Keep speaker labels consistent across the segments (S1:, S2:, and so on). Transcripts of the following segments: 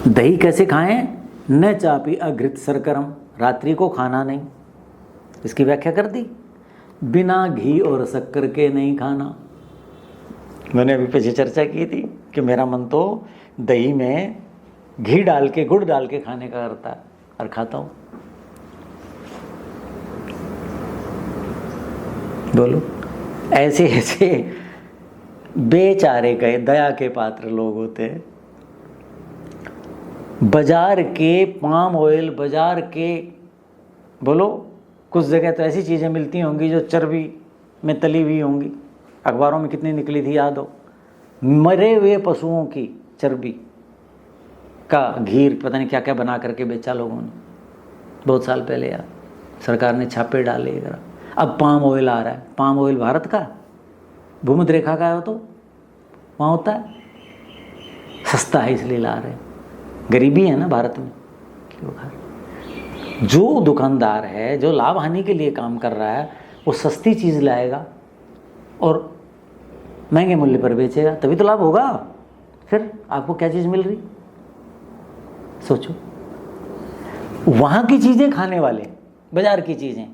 S1: दही कैसे खाएं? न चापी अघृत शर्करम, रात्रि को खाना नहीं। इसकी व्याख्या कर दी, बिना घी और शक्कर के नहीं खाना। मैंने अभी पीछे चर्चा की थी कि मेरा मन तो दही में घी डाल के, गुड़ डाल के खाने का करता है और खाता हूँ। बोलो, ऐसे ऐसे बेचारे गए दया के पात्र लोग होते हैं। बाजार के पाम ऑयल, बाजार के, बोलो, कुछ जगह तो ऐसी चीज़ें मिलती होंगी जो चर्बी में तली हुई होंगी। अखबारों में कितनी निकली थी याद हो, मरे हुए पशुओं की चर्बी का घी पता नहीं क्या क्या बना करके बेचा लोगों ने, बहुत साल पहले यार। सरकार ने छापे डाले जरा। अब पाम ऑयल आ रहा है। पाम ऑयल भारत का, भूमध्य रेखा का हो तो वहाँ होता है, सस्ता है इसलिए ला रहे हैं। गरीबी है ना भारत में, क्यों खा रहे? जो दुकानदार है, जो लाभ हानि के लिए काम कर रहा है, वो सस्ती चीज़ लाएगा और महंगे मूल्य पर बेचेगा, तभी तो लाभ होगा। फिर आपको क्या चीज़ मिल रही, सोचो। वहाँ की चीज़ें खाने वाले, बाजार की चीज़ें,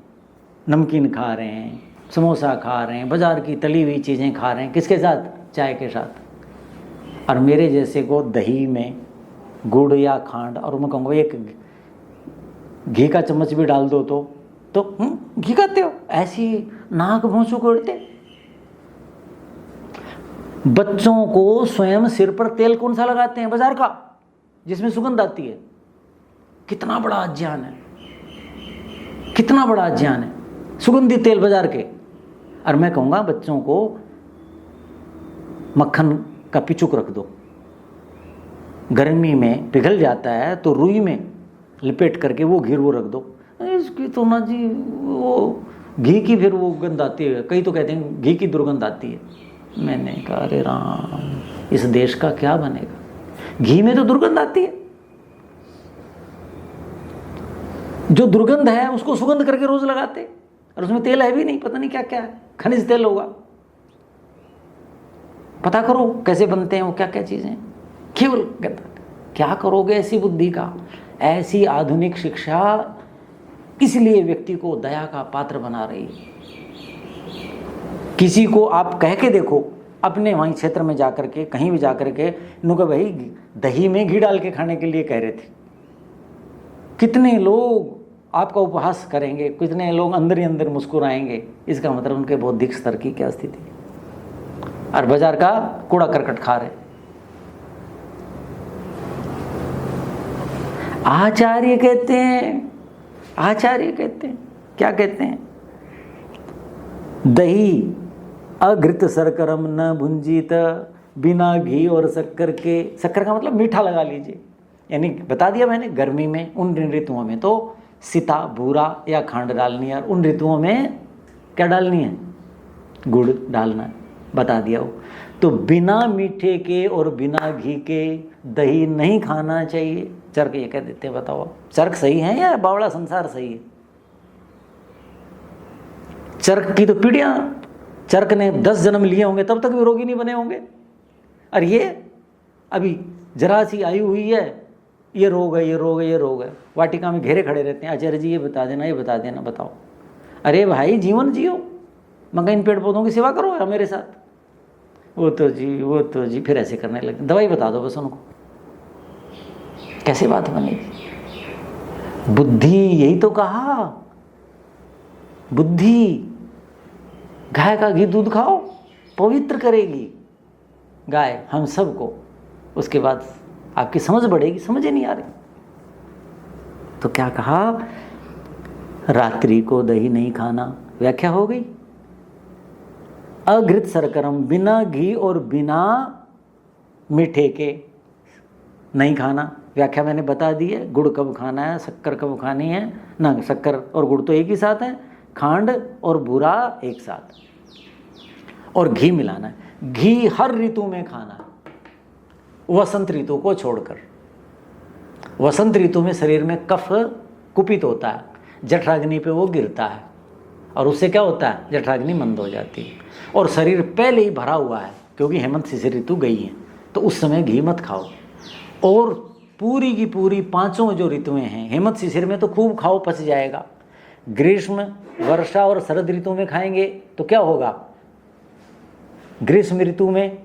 S1: नमकीन खा रहे हैं, समोसा खा रहे हैं, बाजार की तली हुई चीज़ें खा रहे हैं, किसके साथ? चाय के साथ। और मेरे जैसे को दही में गुड़ या खांड, और मैं कहूँगा एक घी का चम्मच भी डाल दो तो घी खाते हो, ऐसी नाक भौंसू कोड़ते। बच्चों को स्वयं सिर पर तेल कौन सा लगाते हैं? बाजार का, जिसमें सुगंध आती है। कितना बड़ा अज्ञान है, कितना बड़ा अज्ञान है। सुगंधित तेल बाजार के। और मैं कहूँगा बच्चों को मक्खन का पिचुक रख दो, गर्मी में पिघल जाता है तो रुई में लिपेट करके वो घी वो रख दो। इसकी तो ना जी, वो घी की फिर वो गंध आती है। कई तो कहते हैं घी की दुर्गंध आती है। मैंने कहा अरे राम, इस देश का क्या बनेगा? घी में तो दुर्गंध आती है। जो दुर्गंध है उसको सुगंध करके रोज लगाते, और उसमें तेल है भी नहीं, पता नहीं क्या क्या है, खनिज तेल होगा। पता करो कैसे बनते हैं वो, क्या क्या चीजें। केवल क्या करोगे ऐसी बुद्धि का? ऐसी आधुनिक शिक्षा इसलिए व्यक्ति को दया का पात्र बना रही है। किसी को आप कह के देखो, अपने वहीं क्षेत्र में जाकर के, कहीं भी जाकर के, इनको भाई दही में घी डाल के खाने के लिए कह रहे थे, कितने लोग आपका उपहास करेंगे, कितने लोग अंदर ही अंदर मुस्कुराएंगे। इसका मतलब उनके बौद्धिक स्तर की क्या स्थिति है। और बाजार का कूड़ा करकट खा रहे। आचार्य कहते हैं, आचार्य कहते हैं, क्या कहते हैं? दही अघृत शर्करम न भुंजित, बिना घी और शक्कर के। शक्कर का मतलब मीठा लगा लीजिए, यानी बता दिया मैंने। गर्मी में उन ऋतुओं में तो सीता, बूरा या खांड डालनी है, और उन ऋतुओं में क्या डालनी है? गुड़ डालना है, बता दिया हो। तो बिना मीठे के और बिना घी के दही नहीं खाना चाहिए। चर्क ये कह देते हैं, बताओ चर्क सही है या बावड़ा संसार सही है? चर्क की तो पीढ़ियां, चर्क ने 10 जन्म लिए होंगे तब तक भी रोगी नहीं बने होंगे। और ये अभी जरा सी आई हुई है, ये रोग है, ये रोग है, ये रोग है। वाटिका में घेरे खड़े रहते हैं, आचार्य जी ये बता देना, ये बता देना, बताओ। अरे भाई जीवन जियो, मगर इन पेड़ पौधों की सेवा करो या मेरे साथ। वो तो जी फिर ऐसे करने लगे। दवाई बता दो बस उनको, कैसे बात बनेगी? बुद्धि, यही तो कहा, बुद्धि। गाय का घी दूध खाओ, पवित्र करेगी गाय हम सबको। उसके बाद आपकी समझ बढ़ेगी। समझ ही नहीं आ रही तो क्या कहा? रात्रि को दही नहीं खाना, व्याख्या हो गई। अघृत शर्करम, बिना घी और बिना मीठे के नहीं खाना, व्याख्या मैंने बता दी है। गुड़ कब खाना है, शक्कर कब खानी है ना? शक्कर और गुड़ तो एक ही साथ है, खांड और बूरा एक साथ, और घी मिलाना है। घी हर ऋतु में खाना है, वसंत ऋतु को छोड़कर। वसंत ऋतु में शरीर में कफ कुपित होता है, जठराग्नि पे वो गिरता है, और उससे क्या होता है? जठराग्नि मंद हो जाती है, और शरीर पहले ही भरा हुआ है क्योंकि हेमंत शिशिर ऋतु गई है। तो उस समय घी मत खाओ। और पूरी की पूरी पांचों जो ऋतुएं हैं, हेमंत शिशिर में तो खूब खाओ, पच जाएगा। ग्रीष्म, वर्षा और शरद ऋतु में खाएंगे तो क्या होगा? ग्रीष्म ऋतु में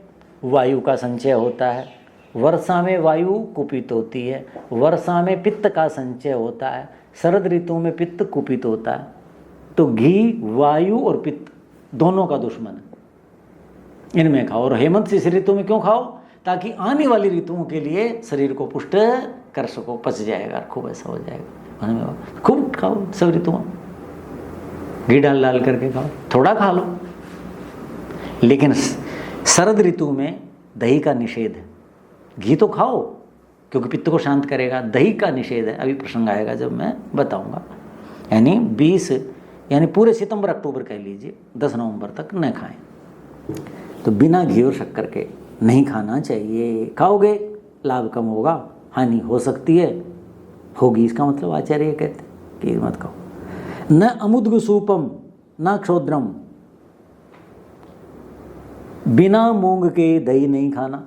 S1: वायु का संचय होता है, वर्षा में वायु कुपित होती है, वर्षा में पित्त का संचय होता है, शरद ऋतु में पित्त कुपित होता है। तो घी वायु और पित्त दोनों का दुश्मन है, इनमें खाओ। और हेमंत शिशिर ऋतु में क्यों खाओ? ताकि आने वाली ऋतुओं के लिए शरीर को पुष्ट कर सको, पच जाएगा, खूब ऐसा हो जाएगा। खूब खाओ सब ऋतुओं, घी डाल डाल करके खाओ, थोड़ा खा लो। लेकिन शरद ऋतु में दही का निषेध है। घी तो खाओ क्योंकि पित्त को शांत करेगा, दही का निषेध है। अभी प्रसंग आएगा जब मैं बताऊंगा। यानी 20 यानी पूरे सितंबर अक्टूबर कह लीजिए 10 नवंबर तक न खाएं। तो बिना घी और शक्कर के नहीं खाना चाहिए। खाओगे लाभ कम होगा, हानि हो सकती है, होगी। इसका मतलब आचार्य कहते हैं कि मत खाओ। न अमुद्ग सूपम न क्षोद्रम, बिना मूंग के दही नहीं खाना।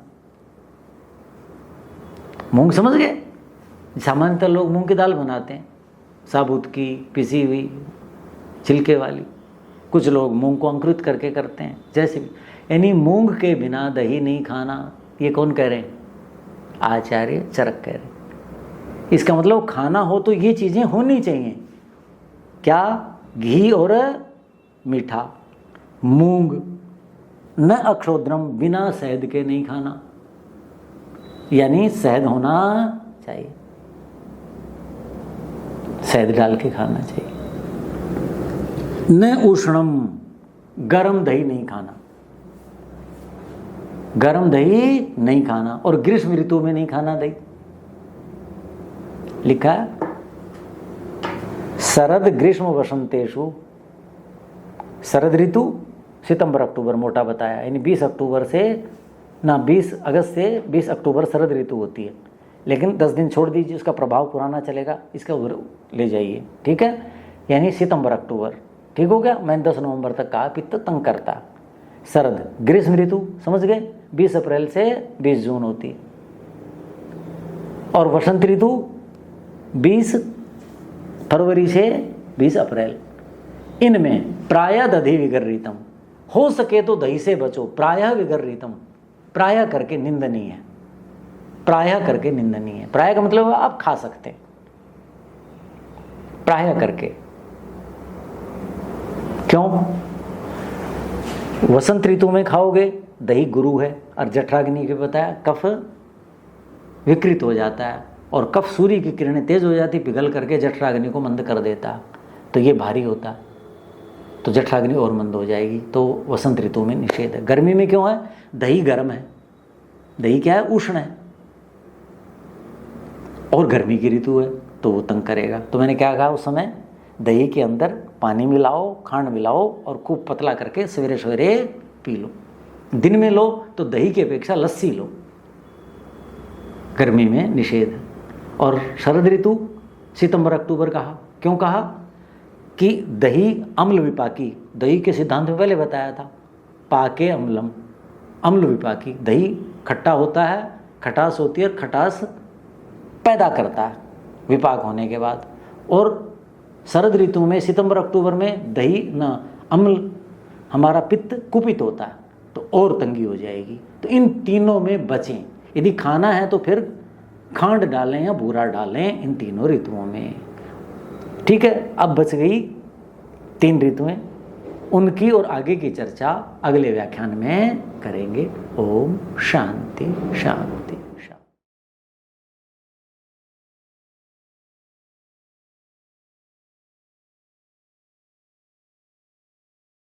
S1: मूंग समझ गए? सामान्यतः लोग मूंग की दाल बनाते हैं, साबुत की, पिसी हुई, छिलके वाली। कुछ लोग मूंग को अंकुरित करके करते हैं, जैसे भी। यानी मूंग के बिना दही नहीं खाना। ये कौन कह रहे हैं? आचार्य चरक कह रहे हैं। इसका मतलब खाना हो तो ये चीज़ें होनी चाहिए। क्या? घी और मीठा, मूंग। न अक्षोद्रम, बिना शहद के नहीं खाना, यानी शहद होना चाहिए, शहद डाल के खाना चाहिए। न उष्णम, गरम दही नहीं खाना, गरम दही नहीं खाना। और ग्रीष्म ऋतु में नहीं खाना दही, लिखा है शरद ग्रीष्म वसंतेषु। शरद ऋतु सितंबर अक्टूबर मोटा बताया, यानी 20 अक्टूबर से 20 अगस्त से 20 अक्टूबर शरद ऋतु होती है। लेकिन 10 दिन छोड़ दीजिए, उसका प्रभाव पुराना चलेगा, इसका उधर ले जाइए, ठीक है। यानी सितंबर अक्टूबर, ठीक हो गया। मैंने 10 नवंबर तक कहा, पित्त तंग करता। शरद ग्रीष्म ऋतु समझ गए, 20 अप्रैल से 20 जून होती है। और वसंत ऋतु 20 फरवरी से 20 अप्रैल। इनमें प्रायः दधि विगर्हितम, हो सके तो दही से बचो। प्रायः विगर्हितम, प्रायः करके निंदनीय है, प्रायः करके निंदनीय है। प्रायः का मतलब आप खा सकते हैं, प्रायः करके। क्यों? वसंत ऋतु में खाओगे, दही गुरु है, और जठराग्नि के बताया कफ विकृत हो जाता है, और कफ सूर्य की किरणें तेज हो जाती, पिघल करके जठराग्नि को मंद कर देता, तो ये भारी होता, तो जठराग्नि और मंद हो जाएगी। तो वसंत ऋतु में निषेध है। गर्मी में क्यों है? दही गर्म है, दही क्या है? उष्ण है, और गर्मी की ऋतु है तो वो तंग करेगा। तो मैंने क्या कहा उस समय? दही के अंदर पानी मिलाओ, खांड मिलाओ, और खूब पतला करके सवेरे सवेरे पी लो। दिन में लो तो दही की अपेक्षा लस्सी लो, गर्मी में निषेध है। और शरद ऋतु सितंबर अक्टूबर कहा, क्यों कहा? कि दही अम्ल विपाकी, दही के सिद्धांत में पहले बताया था, पाके अम्लम, अम्ल विपाकी। दही खट्टा होता है, खटास होती है, और खटास पैदा करता है विपाक होने के बाद। और शरद ऋतु में सितंबर अक्टूबर में दही न अम्ल, हमारा पित्त कुपित होता है, तो और तंगी हो जाएगी। तो इन तीनों में बचें। यदि खाना है तो फिर खांड डालें या बूरा डालें इन तीनों ऋतुओं में, ठीक है। अब बच गई 3 ऋतुएं, उनकी और आगे की चर्चा अगले व्याख्यान में करेंगे। ओम शांति शांति।